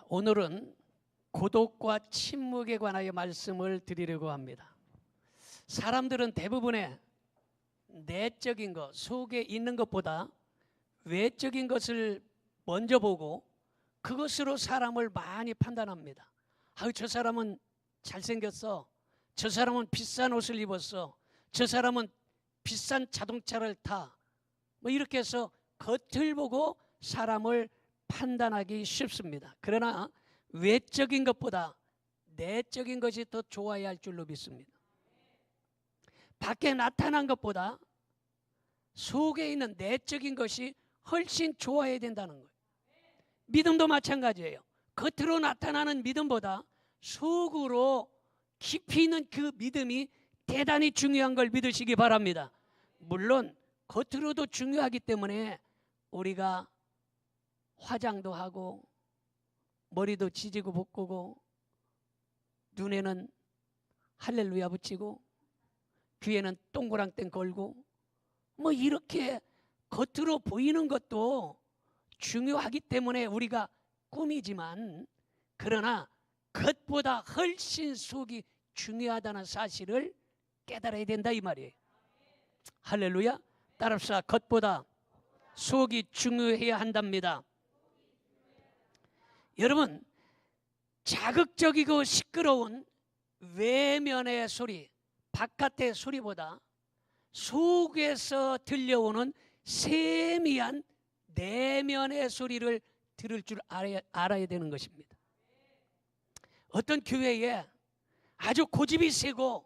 오늘은 고독과 침묵에 관하여 말씀을 드리려고 합니다. 사람들은 대부분의 내적인 것, 속에 있는 것보다 외적인 것을 먼저 보고 그것으로 사람을 많이 판단합니다. 아유, 저 사람은 잘생겼어. 저 사람은 비싼 옷을 입었어. 저 사람은 비싼 자동차를 타. 뭐 이렇게 해서 겉을 보고 사람을 판단하기 쉽습니다. 그러나 외적인 것보다 내적인 것이 더 좋아야 할 줄로 믿습니다. 밖에 나타난 것보다 속에 있는 내적인 것이 훨씬 좋아야 된다는 거예요. 믿음도 마찬가지예요. 겉으로 나타나는 믿음보다 속으로 깊이 있는 그 믿음이 대단히 중요한 걸 믿으시기 바랍니다. 물론 겉으로도 중요하기 때문에 우리가 화장도 하고 머리도 지지고 볶고 눈에는 할렐루야 붙이고 귀에는 동그랑땡 걸고 뭐 이렇게 겉으로 보이는 것도 중요하기 때문에 우리가 꾸미지만, 그러나 겉보다 훨씬 속이 중요하다는 사실을 깨달아야 된다 이 말이에요. 할렐루야. 따라합시다. 겉보다 속이 중요해야 한답니다. 여러분, 자극적이고 시끄러운 외면의 소리, 바깥의 소리보다 속에서 들려오는 세미한 내면의 소리를 들을 줄 알아야 되는 것입니다. 어떤 교회에 아주 고집이 세고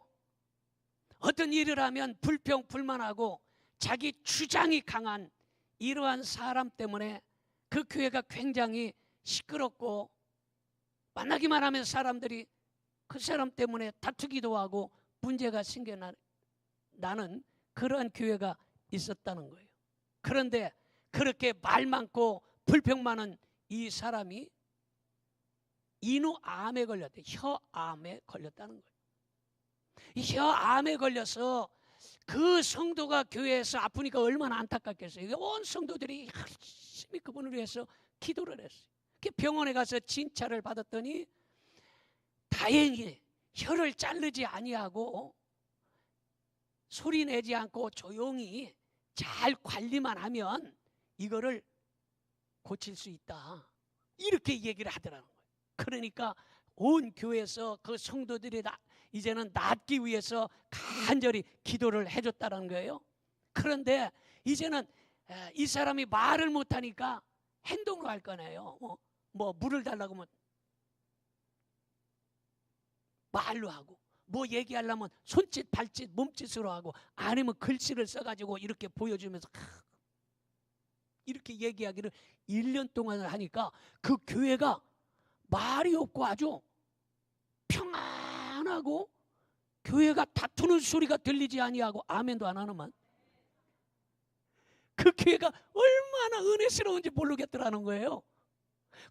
어떤 일을 하면 불평 불만하고 자기 주장이 강한 이러한 사람 때문에 그 교회가 굉장히 시끄럽고 만나기만 하면 사람들이 그 사람 때문에 다투기도 하고 문제가 생겨나는 그러한 교회가 있었다는 거예요. 그런데 그렇게 말 많고 불평 많은 이 사람이 인후암에 걸렸대. 혀암에 걸렸다는 거예요. 이 혀암에 걸려서 그 성도가 교회에서 아프니까 얼마나 안타깝겠어요. 온 성도들이 열심히 그분을 위해서 기도를 했어요. 병원에 가서 진찰을 받았더니 다행히 혀를 자르지 아니하고 소리 내지 않고 조용히 잘 관리만 하면 이거를 고칠 수 있다, 이렇게 얘기를 하더라는 거예요. 그러니까 온 교회에서 그 성도들이 이제는 낫기 위해서 간절히 기도를 해줬다는 거예요. 그런데 이제는 이 사람이 말을 못하니까 행동으로 할 거네요. 뭐 물을 달라고 하면 말로 하고, 뭐 얘기하려면 손짓 발짓 몸짓으로 하고, 아니면 글씨를 써가지고 이렇게 보여주면서 이렇게 얘기하기를 1년 동안 하니까 그 교회가 말이 없고 아주 평안하고 교회가 다투는 소리가 들리지 아니하고 아멘도 안 하는만 그 교회가 얼마나 은혜스러운지 모르겠더라는 거예요.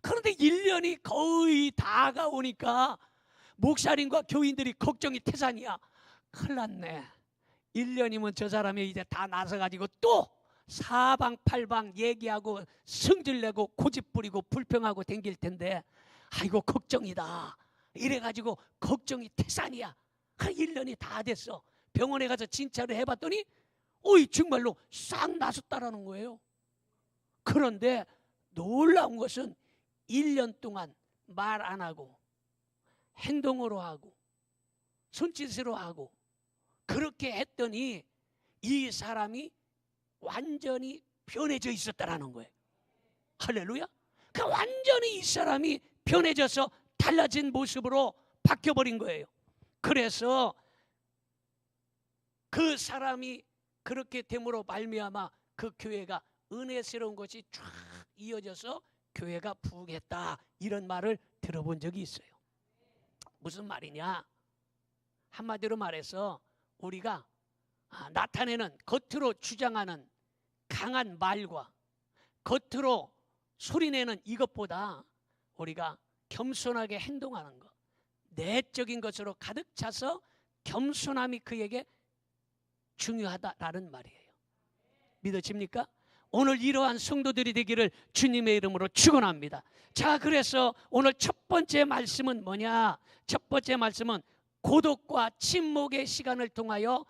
그런데 1년이 거의 다가오니까 목사님과 교인들이 걱정이 태산이야. 큰일 났네. 1년이면 저 사람이 이제 다 나서가지고 또 사방팔방 얘기하고 성질내고 고집 부리고 불평하고 댕길 텐데 아이고 걱정이다. 이래가지고 걱정이 태산이야. 1년이 다 됐어. 병원에 가서 진찰을 해봤더니 정말로 싹 나섰다라는 거예요. 그런데 놀라운 것은 1년 동안 말 안 하고 행동으로 하고 손짓으로 하고 그렇게 했더니 이 사람이 완전히 변해져 있었다라는 거예요. 할렐루야. 그러니까 완전히 이 사람이 변해져서 달라진 모습으로 바뀌어버린 거예요. 그래서 그 사람이 그렇게 됨으로 말미암아 그 교회가 은혜스러운 것이 쫙 이어져서 교회가 부흥했다, 이런 말을 들어본 적이 있어요. 무슨 말이냐? 한마디로 말해서 우리가 나타내는, 겉으로 주장하는 강한 말과 겉으로 소리내는 이것보다 우리가 겸손하게 행동하는 것, 내적인 것으로 가득 차서 겸손함이 그에게 중요하다라는 말이에요. 믿어집니까? 오늘 이러한 성도들이 되기를 주님의 이름으로 축원합니다. 자, 그래서 오늘 첫 번째 말씀은 뭐냐? 첫 번째 말씀은 고독과 침묵의 시간을 통하여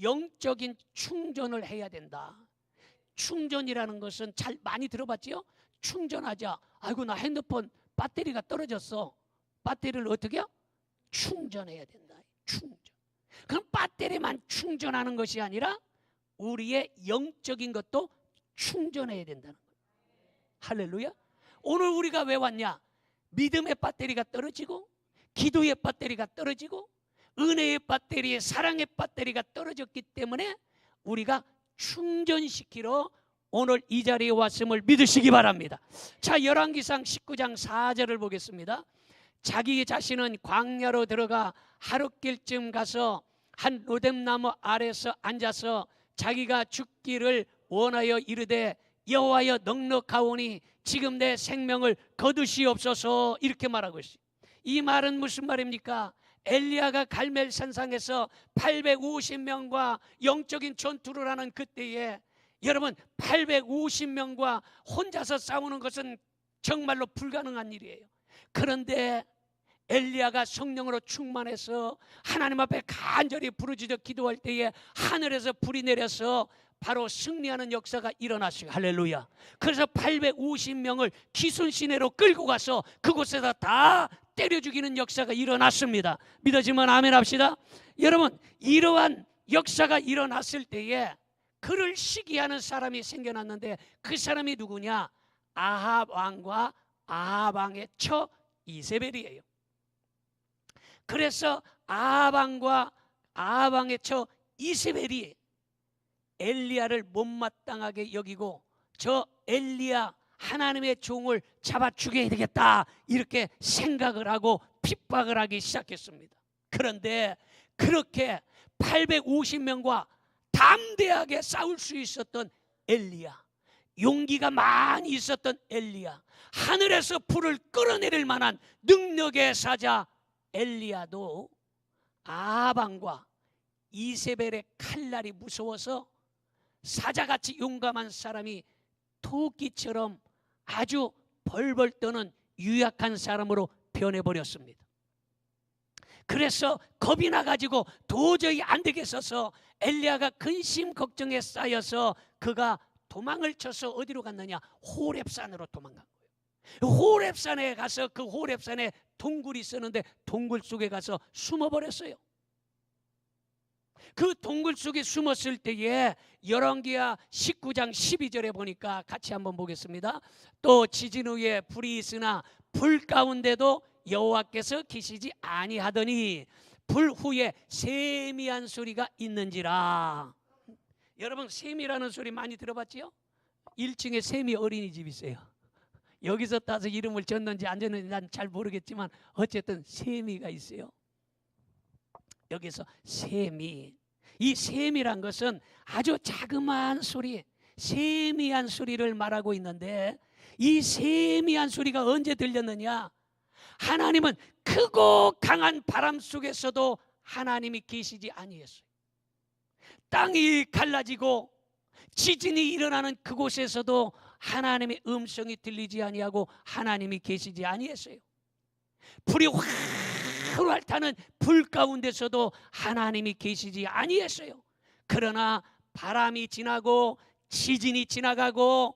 영적인 충전을 해야 된다. 충전이라는 것은 잘 많이 들어봤지요? 충전하자. 아이고, 나 핸드폰 배터리가 떨어졌어. 배터리를 어떻게 해요? 충전해야 된다. 충전. 그럼 배터리만 충전하는 것이 아니라 우리의 영적인 것도 충전해야 된다는 거예요. 할렐루야. 오늘 우리가 왜 왔냐? 믿음의 배터리가 떨어지고, 기도의 배터리가 떨어지고, 은혜의 배터리, 사랑의 배터리가 떨어졌기 때문에 우리가 충전시키러 오늘 이 자리에 왔음을 믿으시기 바랍니다. 자, 열왕기상 19장 4절을 보겠습니다. 자기 자신은 광야로 들어가 하룻길쯤 가서 한 로뎀나무 아래서 앉아서 자기가 죽기를 원하여 이르되 여호와여 넉넉하오니 지금 내 생명을 거두시옵소서, 이렇게 말하고 있어요. 이 말은 무슨 말입니까? 엘리야가 갈멜산상에서 850명과 영적인 전투를 하는 그때에, 여러분 850명과 혼자서 싸우는 것은 정말로 불가능한 일이에요. 그런데 엘리야가 성령으로 충만해서 하나님 앞에 간절히 부르짖어 기도할 때에 하늘에서 불이 내려서 바로 승리하는 역사가 일어났어요. 할렐루야. 그래서 850명을 기순시내로 끌고 가서 그곳에다 다 때려 죽이는 역사가 일어났습니다. 믿어지면 아멘 합시다. 여러분, 이러한 역사가 일어났을 때에 그를 시기하는 사람이 생겨났는데 그 사람이 누구냐? 아합 왕과 아합 왕의 처 이세벨이에요. 그래서 아합 왕과 아합 왕의 처 이세벨이 엘리야를 못마땅하게 여기고 저 엘리야 하나님의 종을 잡아 죽여야 되겠다, 이렇게 생각을 하고 핍박을 하기 시작했습니다. 그런데 그렇게 850명과 담대하게 싸울 수 있었던 엘리야, 용기가 많이 있었던 엘리야, 하늘에서 불을 끌어내릴 만한 능력의 사자 엘리야도 아합 왕과 이세벨의 칼날이 무서워서 사자같이 용감한 사람이 토끼처럼 아주 벌벌 떠는 유약한 사람으로 변해버렸습니다. 그래서 겁이 나가지고 도저히 안 되겠어서 엘리야가 근심 걱정에 쌓여서 그가 도망을 쳐서 어디로 갔느냐? 호렙산으로 도망간 거예요. 호렙산에 가서 그 호렙산에 동굴이 있었는데 동굴 속에 가서 숨어버렸어요. 그 동굴 속에 숨었을 때에 열왕기하 19장 12절에 보니까 같이 한번 보겠습니다. 또 지진 후에 불이 있으나 불 가운데도 여호와께서 계시지 아니하더니 불 후에 세미한 소리가 있는지라. 여러분, 세미라는 소리 많이 들어봤지요? 1층에 세미 어린이집 있어요. 여기서 따서 이름을 졌는지 안 졌는지 난 잘 모르겠지만 어쨌든 세미가 있어요. 여기서 세미, 이 세미란 것은 아주 자그마한 소리, 세미한 소리를 말하고 있는데 이 세미한 소리가 언제 들렸느냐? 하나님은 크고 강한 바람 속에서도 하나님이 계시지 아니했어요. 땅이 갈라지고 지진이 일어나는 그곳에서도 하나님의 음성이 들리지 아니하고 하나님이 계시지 아니했어요. 불이 활활 타는 불 가운데서도 하나님이 계시지 아니했어요. 그러나 바람이 지나고 지진이 지나가고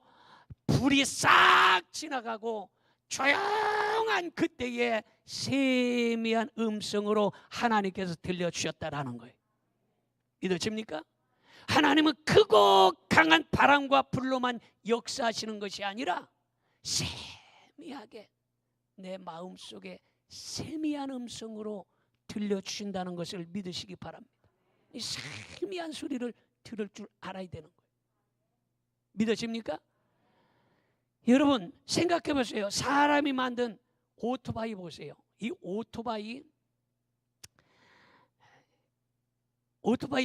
불이 싹 지나가고 조용한 그때에 세미한 음성으로 하나님께서 들려주셨다라는 거예요. 믿어집니까? 하나님은 크고 강한 바람과 불로만 역사하시는 것이 아니라 세미하게 내 마음속에 세미한 음성으로 들려주신다는 것을 믿으시기 바랍니다. 이 세미한 소리를 들을 줄 알아야 되는 거예요. 믿어집니까? 여러분 생각해 보세요. 사람이 만든 오토바이 보세요. 이 오토바이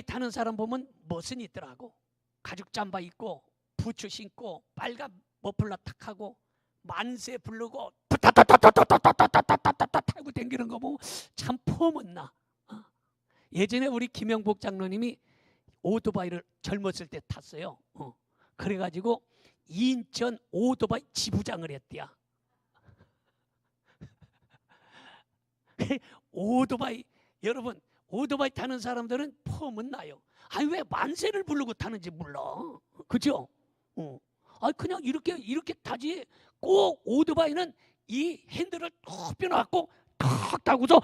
타는 사람 보면 멋은 있더라고. 가죽 잠바 입고 부츠 신고 빨간 머플러 탁 하고 만세 부르고 타타타타타타타타타타타 타고 다니는 거 보면 참 폼은 나. 예전에 우리 김영복 장로님이 오토바이를 젊었을 때 탔어요. 그래가지고 인천 오토바이 지부장을 했대야. 오토바이, 여러분 오토바이 타는 사람들은 폼은 나요. 아니 왜 만세를 부르고 타는지 몰라. 그죠? 그냥 이렇게 타지. 꼭 오토바이는 이 핸들을 톡 펴놔갖고 탁 타고서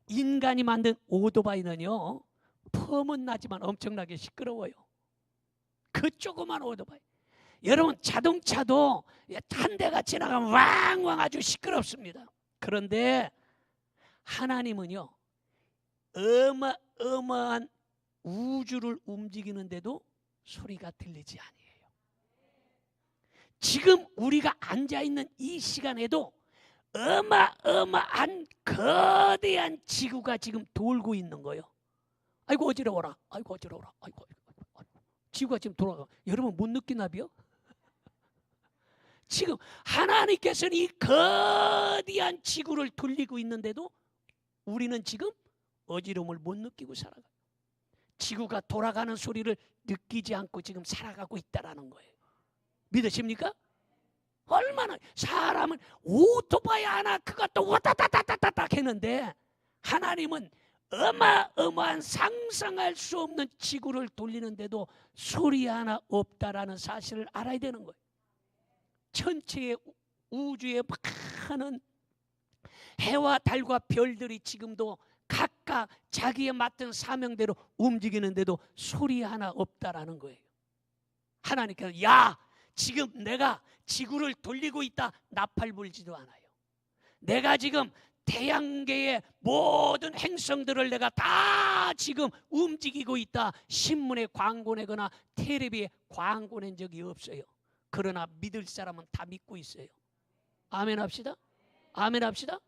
인간이 만든 오토바이는요 폼은 나지만 엄청나게 시끄러워요. 그 조그만 오토바이. 여러분 자동차도 한 대가 지나가면 왕왕 아주 시끄럽습니다. 그런데 하나님은요 어마어마한 우주를 움직이는데도 소리가 들리지 아니에요. 지금 우리가 앉아있는 이 시간에도 어마어마한 거대한 지구가 지금 돌고 있는 거예요. 아이고 어지러워라. 아이고 어지러워라. 아이고. 지구가 지금 돌아가. 여러분 못 느끼나비요? 지금 하나님께서는 이 거대한 지구를 돌리고 있는데도 우리는 지금 어지러움을 못 느끼고 살아가요. 지구가 돌아가는 소리를 느끼지 않고 지금 살아가고 있다라는 거예요. 믿으십니까? 얼마나 사람은 오토바이 하나 그것도 와다다다다닥 했는데 하나님은 어마어마한 상상할 수 없는 지구를 돌리는데도 소리 하나 없다라는 사실을 알아야 되는 거예요. 전체의 우주에 많은 해와 달과 별들이 지금도 각각 자기에 맡은 사명대로 움직이는데도 소리 하나 없다라는 거예요. 하나님께서 야 지금 내가 지구를 돌리고 있다. 나팔 불지도 않아요. 내가 지금 태양계의 모든 행성들을 내가 다 지금 움직이고 있다. 신문에 광고 내거나 텔레비에 광고 낸 적이 없어요. 그러나 믿을 사람은 다 믿고 있어요. 아멘 합시다. 아멘 합시다.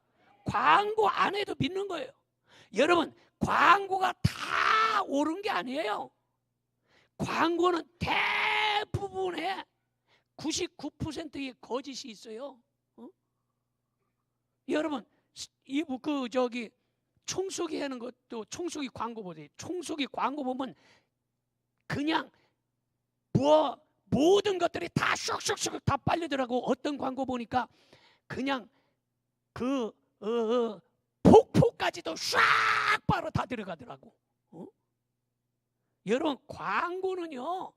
광고 안 해도 믿는 거예요. 여러분 광고가 다 옳은 게 아니에요. 광고는 대부분의 99%의 거짓이 있어요. 여러분 청소기 하는 것도 청소기 광고 보세요. 청소기 광고 보면 그냥 모든 것들이 다 슉슉슉 다 빨리더라고. 어떤 광고 보니까 그냥 폭포까지도 샥 바로 다 들어가더라고. 여러분 광고는요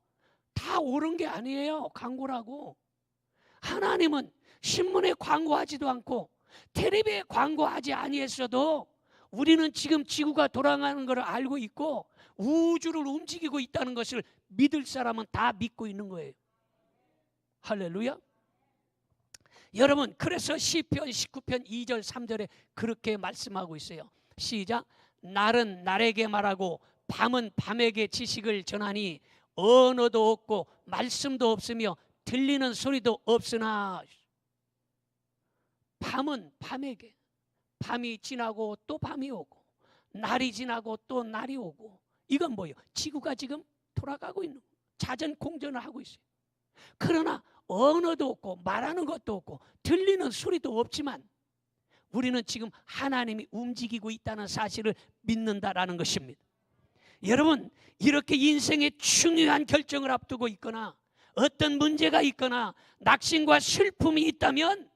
다 옳은 게 아니에요. 광고라고. 하나님은 신문에 광고하지도 않고 텔레비에 광고하지 아니했어도 우리는 지금 지구가 돌아가는 것을 알고 있고 우주를 움직이고 있다는 것을 믿을 사람은 다 믿고 있는 거예요. 할렐루야. 여러분 그래서 시편 19편 2절 3절에 그렇게 말씀하고 있어요. 시작. 날은 날에게 말하고 밤은 밤에게 지식을 전하니 언어도 없고 말씀도 없으며 들리는 소리도 없으나. 밤은 밤에게, 밤이 지나고 또 밤이 오고 날이 지나고 또 날이 오고. 이건 뭐예요? 지구가 지금 돌아가고 있는 거예요. 자전공전을 하고 있어요. 그러나 언어도 없고 말하는 것도 없고 들리는 소리도 없지만 우리는 지금 하나님이 움직이고 있다는 사실을 믿는다라는 것입니다. 여러분 이렇게 인생의 중요한 결정을 앞두고 있거나 어떤 문제가 있거나 낙심과 슬픔이 있다면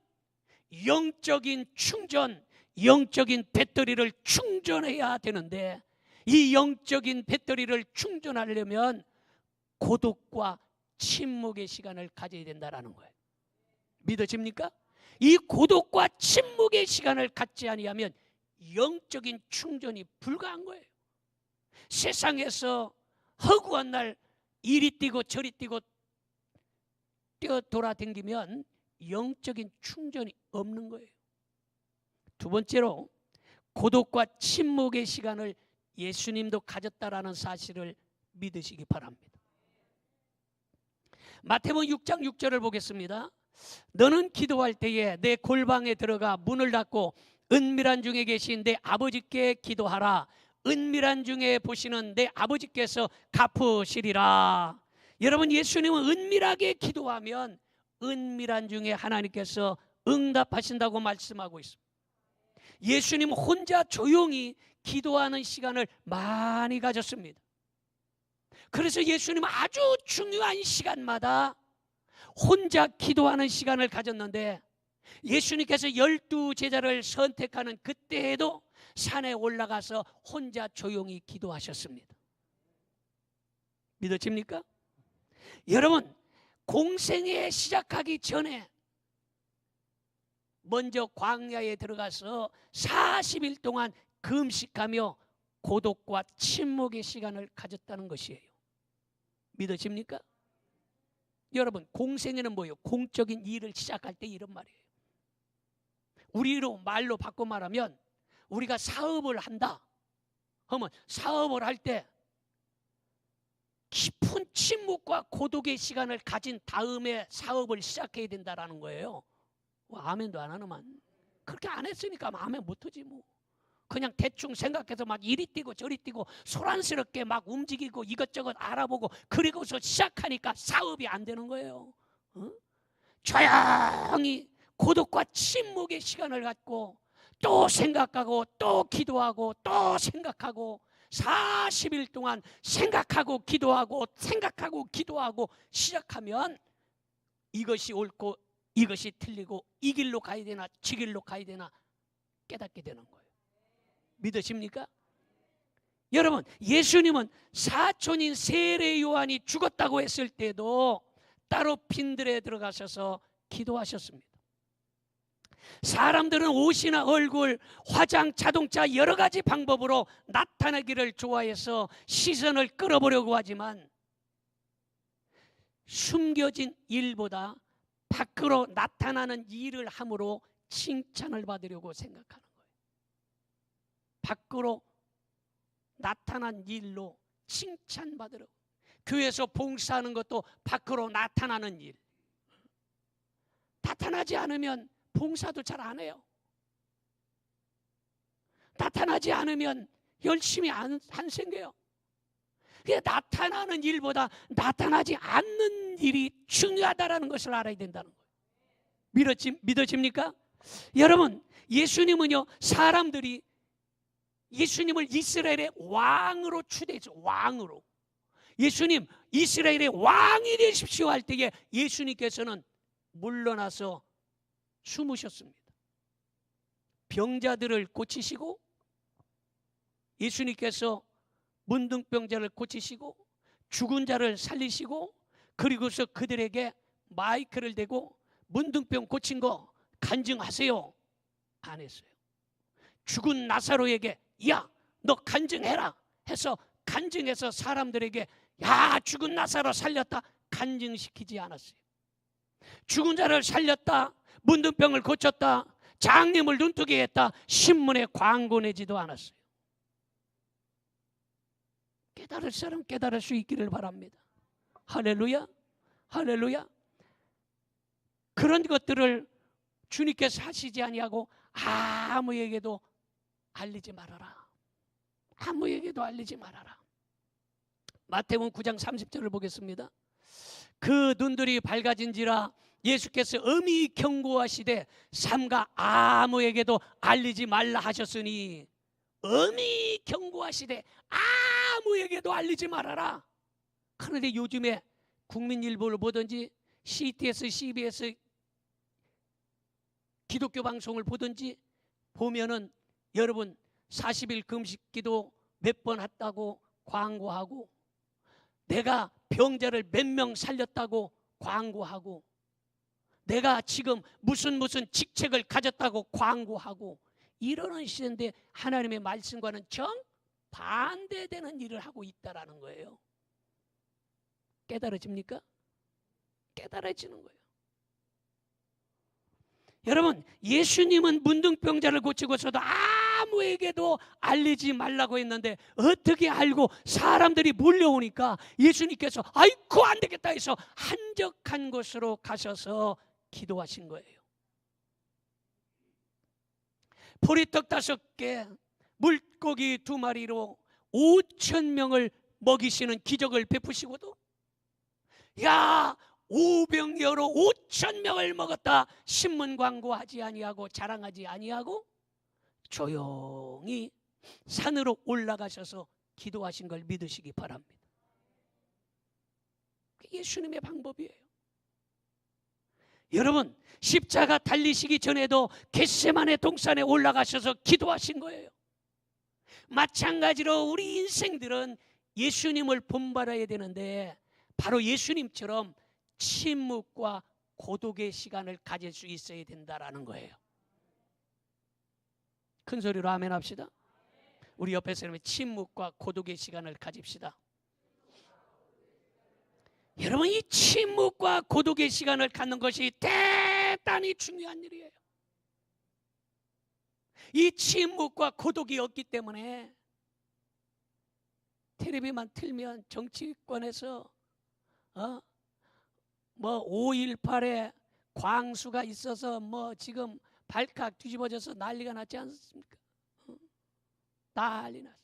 영적인 충전, 영적인 배터리를 충전해야 되는데 이 영적인 배터리를 충전하려면 고독과 침묵의 시간을 가져야 된다는 거예요. 믿어집니까? 이 고독과 침묵의 시간을 갖지 아니하면 영적인 충전이 불가한 거예요. 세상에서 허구한 날 이리 뛰고 저리 뛰고 뛰어 돌아다니면 영적인 충전이 없는 거예요. 두 번째로 고독과 침묵의 시간을 예수님도 가졌다라는 사실을 믿으시기 바랍니다. 마태복음 6장 6절을 보겠습니다. 너는 기도할 때에 내 골방에 들어가 문을 닫고 은밀한 중에 계신 내 아버지께 기도하라. 은밀한 중에 보시는 내 아버지께서 갚으시리라. 여러분 예수님은 은밀하게 기도하면 은밀한 중에 하나님께서 응답하신다고 말씀하고 있습니다. 예수님은 혼자 조용히 기도하는 시간을 많이 가졌습니다. 그래서 예수님은 아주 중요한 시간마다 혼자 기도하는 시간을 가졌는데, 예수님께서 12제자를 선택하는 그때에도 산에 올라가서 혼자 조용히 기도하셨습니다. 믿어집니까? 여러분, 공생애 시작하기 전에 먼저 광야에 들어가서 40일 동안 금식하며 고독과 침묵의 시간을 가졌다는 것이에요. 믿어집니까? 여러분, 공생애는 뭐예요? 공적인 일을 시작할 때 이런 말이에요. 우리로 말로 바꿔 말하면, 우리가 사업을 한다 하면 사업을 할 때 깊은 침묵과 고독의 시간을 가진 다음에 사업을 시작해야 된다는 거예요. 아멘도 안 하는만. 그렇게 안 했으니까 아멘 못하지 뭐. 그냥 대충 생각해서 막 이리 뛰고 저리 뛰고 소란스럽게 막 움직이고 이것저것 알아보고 그리고서 시작하니까 사업이 안 되는 거예요. 조용히 고독과 침묵의 시간을 갖고 또 생각하고 또 기도하고 또 생각하고 40일 동안 생각하고 기도하고 생각하고 기도하고 시작하면 이것이 옳고 이것이 틀리고 이 길로 가야 되나 저 길로 가야 되나 깨닫게 되는 거예요. 믿으십니까? 여러분, 예수님은 사촌인 세례 요한이 죽었다고 했을 때도 따로 빈들에 들어가셔서 기도하셨습니다. 사람들은 옷이나 얼굴, 화장, 자동차 여러 가지 방법으로 나타나기를 좋아해서 시선을 끌어보려고 하지만 숨겨진 일보다 밖으로 나타나는 일을 함으로 칭찬을 받으려고 생각하는 거예요. 밖으로 나타난 일로 칭찬받으려고. 교회에서 봉사하는 것도 밖으로 나타나는 일. 나타나지 않으면 봉사도 잘 안 해요. 나타나지 않으면 열심히 안 생겨요. 나타나는 일보다 나타나지 않는 일이 중요하다는 것을 알아야 된다는 거예요. 믿어집니까? 여러분, 예수님은요, 사람들이 예수님을 이스라엘의 왕으로 추대했죠. 왕으로. 예수님 이스라엘의 왕이 되십시오 할 때에 예수님께서는 물러나서 숨으셨습니다. 병자들을 고치시고, 예수님께서 문둥병자를 고치시고 죽은 자를 살리시고, 그리고서 그들에게 마이크를 대고 문둥병 고친 거 간증하세요 안 했어요. 죽은 나사로에게 야, 너 간증해라 해서 간증해서 사람들에게 야, 죽은 나사로 살렸다 간증시키지 않았어요. 죽은 자를 살렸다, 문둥병을 고쳤다, 장님을 눈뜨게 했다 신문에 광고 내지도 않았어요. 깨달을 사람 깨달을 수 있기를 바랍니다. 할렐루야, 할렐루야. 그런 것들을 주님께서 하시지 아니하고 아무에게도 알리지 말아라. 아무에게도 알리지 말아라. 마태복음 9장 30절을 보겠습니다. 그 눈들이 밝아진지라 예수께서 엄히 경고하시되 삼가 아무에게도 알리지 말라 하셨으니, 엄히 경고하시되 아무에게도 알리지 말아라. 그런데 요즘에 국민일보를 보든지 CTS, CBS 기독교 방송을 보든지 보면은 여러분 40일 금식기도 몇 번 했다고 광고하고, 내가 병자를 몇 명 살렸다고 광고하고, 내가 지금 무슨 직책을 가졌다고 광고하고, 이러는 시대인데 하나님의 말씀과는 정반대되는 일을 하고 있다라는 거예요. 깨달아집니까? 깨달아지는 거예요. 여러분, 예수님은 문둥병자를 고치고서도 아무에게도 알리지 말라고 했는데 어떻게 알고 사람들이 몰려오니까 예수님께서 아이고 안 되겠다 해서 한적한 곳으로 가셔서 기도하신 거예요. 보리떡 5개, 물고기 2마리로 5,000명을 먹이시는 기적을 베푸시고도 야, 오병이어로 5,000명을 먹었다 신문 광고하지 아니하고 자랑하지 아니하고 조용히 산으로 올라가셔서 기도하신 걸 믿으시기 바랍니다. 예수님의 방법이에요. 여러분, 십자가 달리시기 전에도 겟세마네 동산에 올라가셔서 기도하신 거예요. 마찬가지로 우리 인생들은 예수님을 본받아야 되는데 바로 예수님처럼 침묵과 고독의 시간을 가질 수 있어야 된다라는 거예요. 큰 소리로 아멘 합시다. 우리 옆에 사람이 침묵과 고독의 시간을 가집시다. 여러분, 이 침묵과 고독의 시간을 갖는 것이 대단히 중요한 일이에요. 이 침묵과 고독이 없기 때문에 텔레비만 틀면 정치권에서 뭐 5.18에 광수가 있어서 뭐 지금 발칵 뒤집어져서 난리가 났지 않습니까? 난리 났어.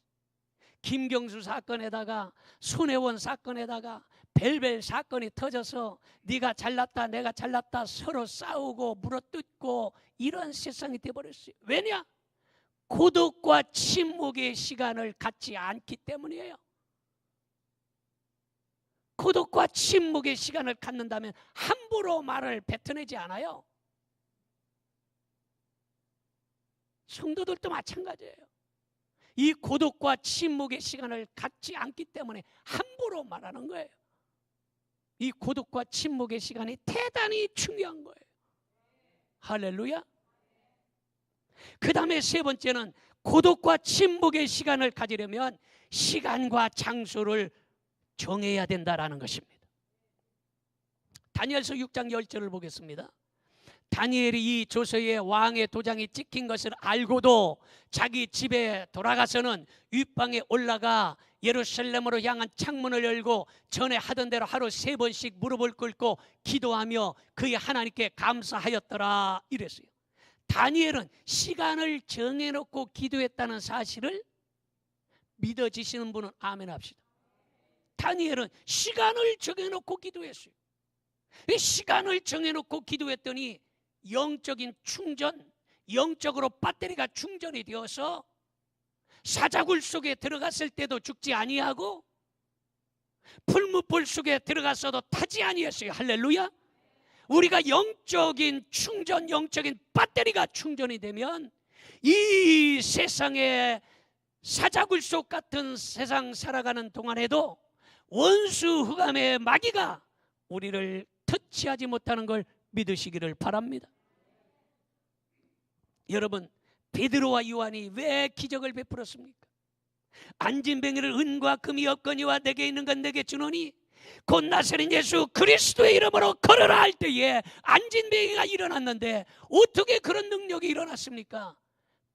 김경수 사건에다가 손혜원 사건에다가 벨벨 사건이 터져서 네가 잘났다 내가 잘났다 서로 싸우고 물어뜯고 이런 세상이 돼버렸어요. 왜냐? 고독과 침묵의 시간을 갖지 않기 때문이에요. 고독과 침묵의 시간을 갖는다면 함부로 말을 뱉어내지 않아요. 성도들도 마찬가지예요. 이 고독과 침묵의 시간을 갖지 않기 때문에 함부로 말하는 거예요. 이 고독과 침묵의 시간이 대단히 중요한 거예요. 할렐루야. 그 다음에 세 번째는 고독과 침묵의 시간을 가지려면 시간과 장소를 정해야 된다라는 것입니다. 다니엘서 6장 10절을 보겠습니다. 다니엘이 이 조서에 왕의 도장이 찍힌 것을 알고도 자기 집에 돌아가서는 윗방에 올라가 예루살렘으로 향한 창문을 열고 전에 하던 대로 하루 3번씩 무릎을 꿇고 기도하며 그의 하나님께 감사하였더라 이랬어요. 다니엘은 시간을 정해놓고 기도했다는 사실을 믿어지시는 분은 아멘 합시다. 다니엘은 시간을 정해놓고 기도했어요. 이 시간을 정해놓고 기도했더니 영적인 충전, 영적으로 배터리가 충전이 되어서 사자굴 속에 들어갔을 때도 죽지 아니하고 풀무불 속에 들어갔어도 타지 아니했어요. 할렐루야. 우리가 영적인 충전, 영적인 배터리가 충전이 되면 이 세상에 사자굴 속 같은 세상 살아가는 동안에도 원수 흑암의 마귀가 우리를 터치하지 못하는 걸 믿으시기를 바랍니다. 여러분, 베드로와 요한이 왜 기적을 베풀었습니까? 안진뱅이를 은과 금이 없거니와 내게 있는 건 내게 주노니 곧 나사렛 예수 그리스도의 이름으로 걸어라 할 때에 안진뱅이가 일어났는데 어떻게 그런 능력이 일어났습니까?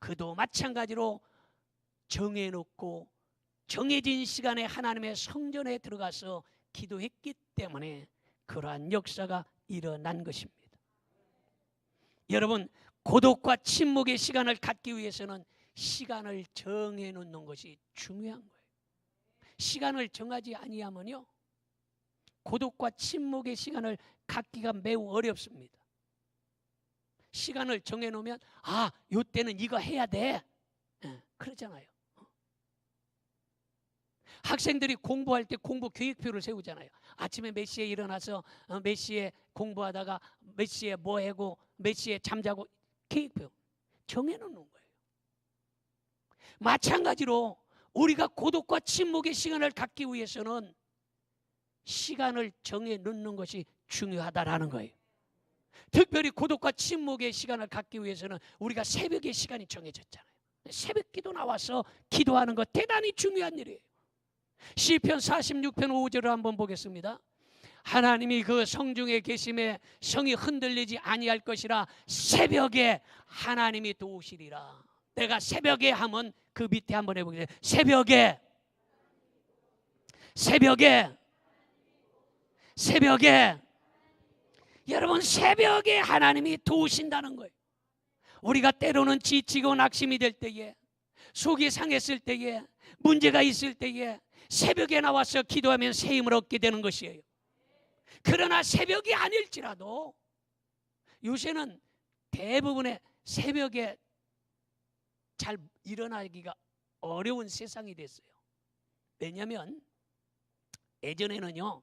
그도 마찬가지로 정해놓고 정해진 시간에 하나님의 성전에 들어가서 기도했기 때문에 그러한 역사가 일어난 것입니다. 여러분, 고독과 침묵의 시간을 갖기 위해서는 시간을 정해놓는 것이 중요한 거예요. 시간을 정하지 아니하면요 고독과 침묵의 시간을 갖기가 매우 어렵습니다. 시간을 정해놓으면 요때는 이거 해야 돼 그러잖아요. 학생들이 공부할 때 공부 계획표를 세우잖아요. 아침에 몇 시에 일어나서 몇 시에 공부하다가 몇 시에 뭐 하고 몇 시에 잠자고 계획표 정해놓는 거예요. 마찬가지로 우리가 고독과 침묵의 시간을 갖기 위해서는 시간을 정해놓는 것이 중요하다라는 거예요. 특별히 고독과 침묵의 시간을 갖기 위해서는 우리가 새벽의 시간이 정해졌잖아요. 새벽 기도 나와서 기도하는 것 대단히 중요한 일이에요. 시편 46편 5절을 한번 보겠습니다. 하나님이 그 성중에 계심에 성이 흔들리지 아니할 것이라 새벽에 하나님이 도우시리라. 내가 새벽에 하면 그 밑에 한번 해보겠습니다. 새벽에 여러분, 새벽에 하나님이 도우신다는 거예요. 우리가 때로는 지치고 낙심이 될 때에, 속이 상했을 때에, 문제가 있을 때에 새벽에 나와서 기도하면 새 힘을 얻게 되는 것이에요. 그러나 새벽이 아닐지라도 요새는 대부분의 새벽에 잘 일어나기가 어려운 세상이 됐어요. 왜냐하면 예전에는요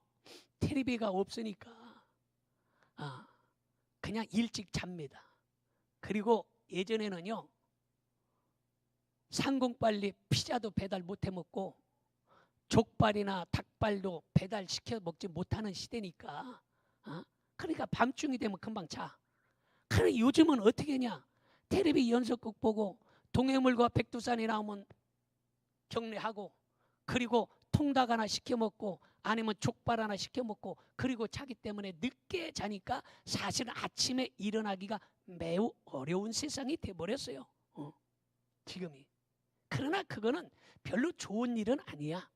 텔레비가 없으니까 그냥 일찍 잡니다. 그리고 예전에는요, 상공빨리 피자도 배달 못 해 먹고 족발이나 닭발도 배달시켜 먹지 못하는 시대니까 그러니까 밤중이 되면 금방 자. 그런데 요즘은 어떻게 하냐, 텔레비 연속극 보고 동해물과 백두산이 나오면 경례하고, 그리고 통닭 하나 시켜 먹고 아니면 족발 하나 시켜 먹고, 그리고 자기 때문에 늦게 자니까 사실은 아침에 일어나기가 매우 어려운 세상이 돼버렸어요. 지금이. 그러나 그거는 별로 좋은 일은 아니야.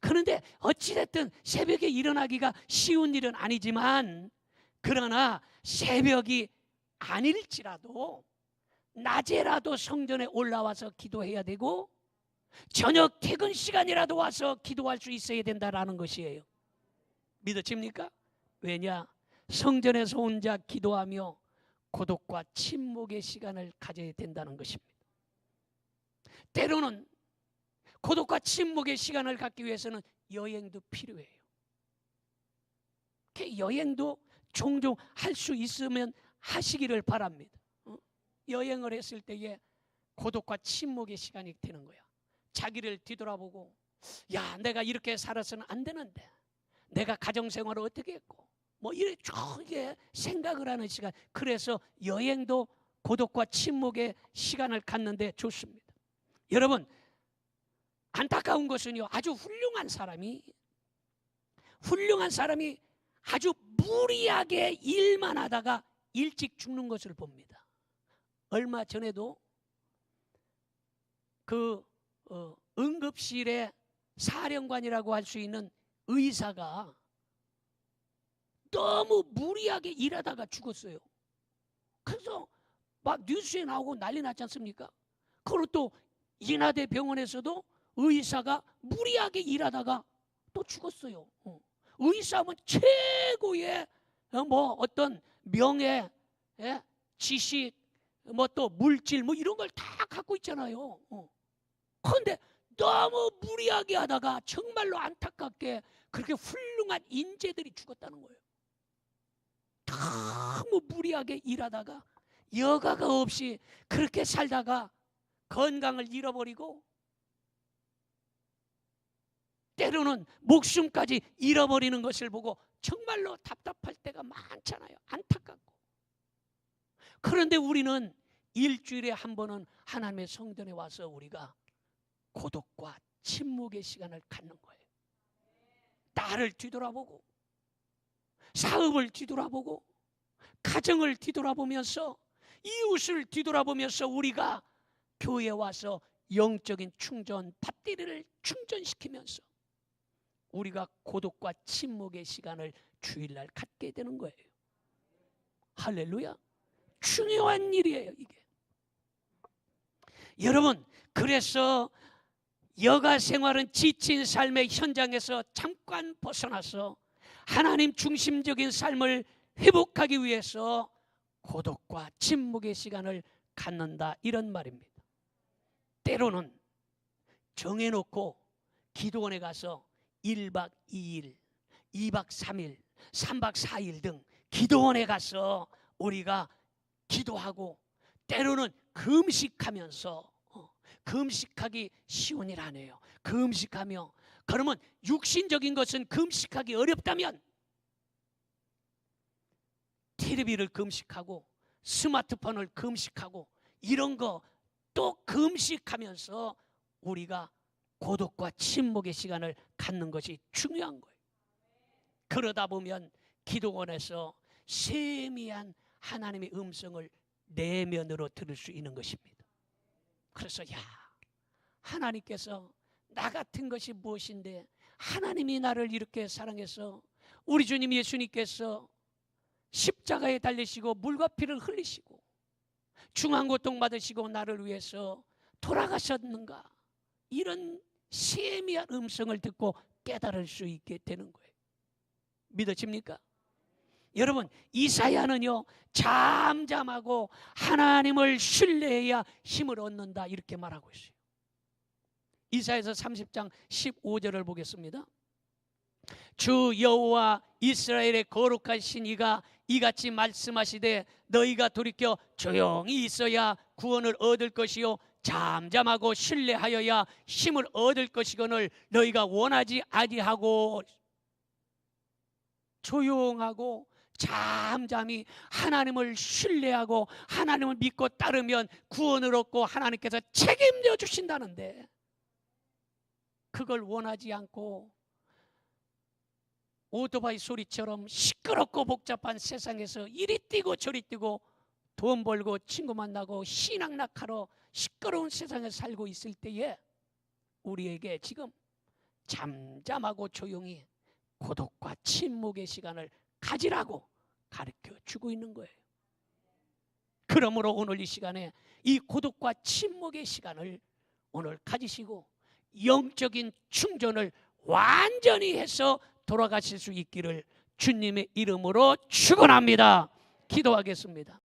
그런데 어찌됐든 새벽에 일어나기가 쉬운 일은 아니지만, 그러나 새벽이 아닐지라도 낮에라도 성전에 올라와서 기도해야 되고, 저녁 퇴근 시간이라도 와서 기도할 수 있어야 된다라는 것이에요. 믿어집니까? 왜냐? 성전에서 혼자 기도하며 고독과 침묵의 시간을 가져야 된다는 것입니다. 때로는 고독과 침묵의 시간을 갖기 위해서는 여행도 필요해요. 여행도 종종 할 수 있으면 하시기를 바랍니다. 여행을 했을 때에 고독과 침묵의 시간이 되는 거야. 자기를 뒤돌아보고, 야, 내가 이렇게 살아서는 안 되는데, 내가 가정생활을 어떻게 했고, 뭐 이렇게 생각을 하는 시간. 그래서 여행도 고독과 침묵의 시간을 갖는데 좋습니다. 여러분, 안타까운 것은요, 아주 훌륭한 사람이 아주 무리하게 일만 하다가 일찍 죽는 것을 봅니다. 얼마 전에도 그 응급실의 사령관이라고 할 수 있는 의사가 너무 무리하게 일하다가 죽었어요. 그래서 막 뉴스에 나오고 난리 났지 않습니까? 그리고 또 인하대 병원에서도 의사가 무리하게 일하다가 또 죽었어요. 의사면 최고의 뭐 어떤 명예, 지식, 뭐 또 물질 뭐 이런 걸 다 갖고 있잖아요. 그런데 너무 무리하게 하다가 정말로 안타깝게 그렇게 훌륭한 인재들이 죽었다는 거예요. 너무 무리하게 일하다가 여가가 없이 그렇게 살다가 건강을 잃어버리고 때로는 목숨까지 잃어버리는 것을 보고 정말로 답답할 때가 많잖아요. 안타깝고. 그런데 우리는 일주일에 한 번은 하나님의 성전에 와서 우리가 고독과 침묵의 시간을 갖는 거예요. 나를 뒤돌아보고, 사업을 뒤돌아보고, 가정을 뒤돌아보면서, 이웃을 뒤돌아보면서 우리가 교회에 와서 영적인 충전, 배터리를 충전시키면서 우리가 고독과 침묵의 시간을 주일날 갖게 되는 거예요. 할렐루야. 중요한 일이에요, 이게. 여러분, 그래서 여가 생활은 지친 삶의 현장에서 잠깐 벗어나서 하나님 중심적인 삶을 회복하기 위해서 고독과 침묵의 시간을 갖는다, 이런 말입니다. 때로는 정해놓고 기도원에 가서 1박 2일, 2박 3일, 3박 4일 등 기도원에 가서 우리가 기도하고, 때로는 금식하면서, 금식하기 쉬운 일 아니에요. 금식하며, 그러면 육신적인 것은 금식하기 어렵다면 텔레비를 금식하고 스마트폰을 금식하고 이런 거 또 금식하면서 우리가 고독과 침묵의 시간을 갖는 것이 중요한 거예요. 그러다 보면 기도원에서 세미한 하나님의 음성을 내면으로 들을 수 있는 것입니다. 그래서 하나님께서 나 같은 것이 무엇인데 하나님이 나를 이렇게 사랑해서 우리 주님 예수님께서 십자가에 달리시고 물과 피를 흘리시고 중환고통 받으시고 나를 위해서 돌아가셨는가, 이런 세미한 음성을 듣고 깨달을 수 있게 되는 거예요. 믿어집니까? 여러분, 이사야는요, 잠잠하고 하나님을 신뢰해야 힘을 얻는다, 이렇게 말하고 있어요. 이사야서 30장 15절을 보겠습니다. 주 여호와 이스라엘의 거룩하신 이가 이같이 말씀하시되 너희가 돌이켜 조용히 있어야 구원을 얻을 것이요 잠잠하고 신뢰하여야 힘을 얻을 것이거늘 너희가 원하지 아니하고 조용하고 잠잠히 하나님을 신뢰하고 하나님을 믿고 따르면 구원을 얻고 하나님께서 책임져 주신다는데, 그걸 원하지 않고 오토바이 소리처럼 시끄럽고 복잡한 세상에서 이리 뛰고 저리 뛰고 돈 벌고 친구 만나고 신앙락하러 시끄러운 세상에 살고 있을 때에 우리에게 지금 잠잠하고 조용히 고독과 침묵의 시간을 가지라고 가르쳐 주고 있는 거예요. 그러므로 오늘 이 시간에 이 고독과 침묵의 시간을 오늘 가지시고 영적인 충전을 완전히 해서 돌아가실 수 있기를 주님의 이름으로 축원합니다. 기도하겠습니다.